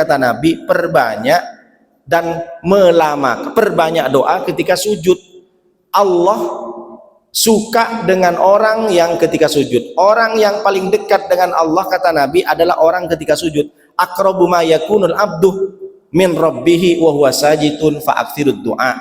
kata Nabi, perbanyak dan perbanyak doa ketika sujud. Allah suka dengan orang yang ketika sujud. Orang yang paling dekat dengan Allah, kata Nabi, adalah orang ketika sujud. Aqrabu ma yakunul abdu min rabbihi wa huwa sajidun fa'aktsirud du'a.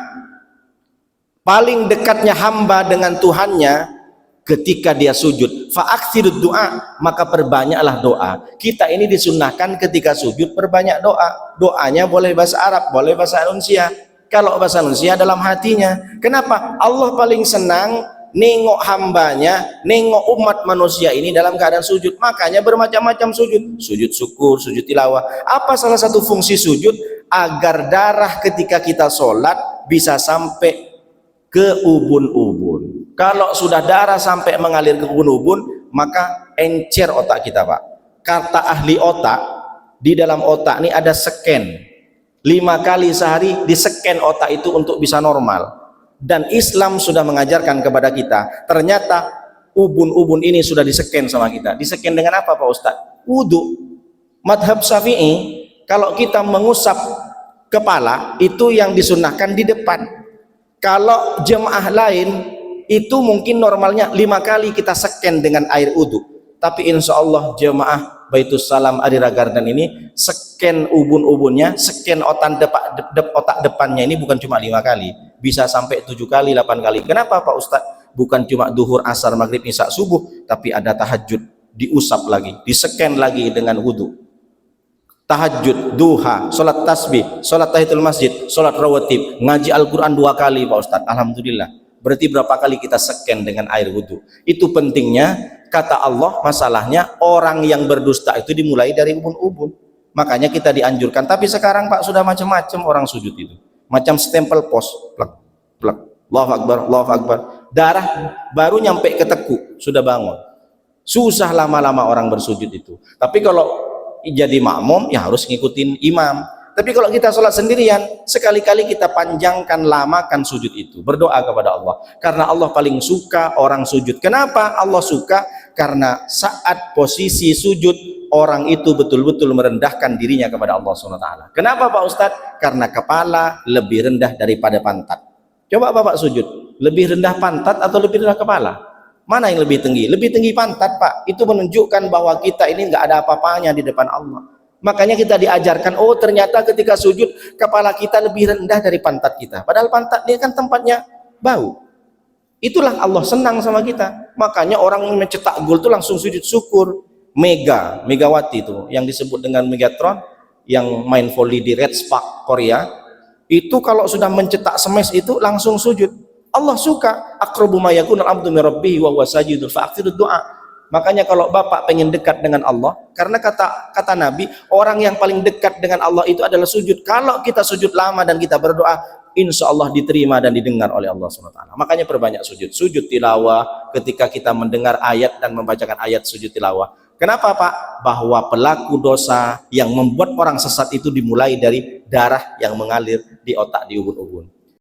Paling dekatnya hamba dengan Tuhannya ketika dia sujud, fa'aktsirud du'a, maka perbanyaklah doa. Kita ini disunnahkan ketika sujud perbanyak doa. Doanya boleh bahasa Arab, boleh bahasa Indonesia. Kalau bahasa Indonesia dalam hatinya. Kenapa? Allah paling senang nengok hambanya, nengok umat manusia ini dalam keadaan sujud. Makanya bermacam-macam sujud. Sujud syukur, sujud tilawah. Apa salah satu fungsi sujud? Agar darah ketika kita sholat bisa sampai ke ubun-ubun. Kalau sudah darah sampai mengalir ke ubun-ubun, maka encer otak kita, Pak. Kata ahli otak, di dalam otak ini ada scan. 5 kali sehari di scan otak itu untuk bisa normal. Dan Islam sudah mengajarkan kepada kita, ternyata ubun-ubun ini sudah di-scan sama kita. Di-scan dengan apa, Pak Ustadz? Wudu. Madhab Syafi'i, kalau kita mengusap kepala, itu yang disunnahkan di depan. Kalau jemaah lain, itu mungkin normalnya 5 kali kita scan dengan air wudu. Tapi insya Allah jemaah Baitus Salam Adira Garden ini scan ubun-ubunnya, scan otak depannya ini bukan cuma 5 kali, bisa sampai 7 kali, 8 kali. Kenapa, Pak Ustadz? Bukan cuma duhur, asar, maghrib, isya, subuh, tapi ada tahajud, diusap lagi, di-scan lagi dengan wudu. Tahajud, duha, sholat tasbih, sholat tahiyatul masjid, sholat rawatib, ngaji Al-Quran 2 kali, Pak Ustadz. Alhamdulillah. Berarti berapa kali kita scan dengan air wudu? Itu pentingnya. Kata Allah, masalahnya orang yang berdusta itu dimulai dari ubun-ubun. Makanya kita dianjurkan. Tapi sekarang, Pak, sudah macam-macam orang sujud itu. Macam stempel pos, plak, plak, Allahu Akbar, Allahu Akbar. Darah baru nyampe ke tekuk sudah bangun. Susah lama-lama orang bersujud itu. Tapi kalau jadi makmum ya harus ngikutin imam. Tapi kalau kita sholat sendirian, sekali-kali kita panjangkan, lamakan sujud itu. Berdoa kepada Allah. Karena Allah paling suka orang sujud. Kenapa Allah suka? Karena saat posisi sujud, orang itu betul-betul merendahkan dirinya kepada Allah SWT. Kenapa, Pak Ustadz? Karena kepala lebih rendah daripada pantat. Coba Bapak sujud. Lebih rendah pantat atau lebih rendah kepala? Mana yang lebih tinggi? Lebih tinggi pantat, Pak. Itu menunjukkan bahwa kita ini nggak ada apa-apanya di depan Allah. Makanya kita diajarkan, oh ternyata ketika sujud kepala kita lebih rendah dari pantat kita. Padahal pantat ini kan tempatnya bau. Itulah Allah senang sama kita. Makanya orang mencetak gol itu langsung sujud syukur. Megawati itu yang disebut dengan Megatron, yang main volley di Red Spark Korea, itu kalau sudah mencetak smash itu langsung sujud. Allah suka. Aqrabu ma yakunul abdu min rabbihi wa huwa sajidun fa'aktsirud du'a. Makanya kalau Bapak pengen dekat dengan Allah, karena kata Nabi, orang yang paling dekat dengan Allah itu adalah sujud. Kalau kita sujud lama dan kita berdoa, insya Allah diterima dan didengar oleh Allah SWT. Makanya perbanyak sujud. Sujud tilawah ketika kita mendengar ayat dan membacakan ayat sujud tilawah. Kenapa, Pak? Bahwa pelaku dosa yang membuat orang sesat itu dimulai dari darah yang mengalir di otak, di ubun-ubun.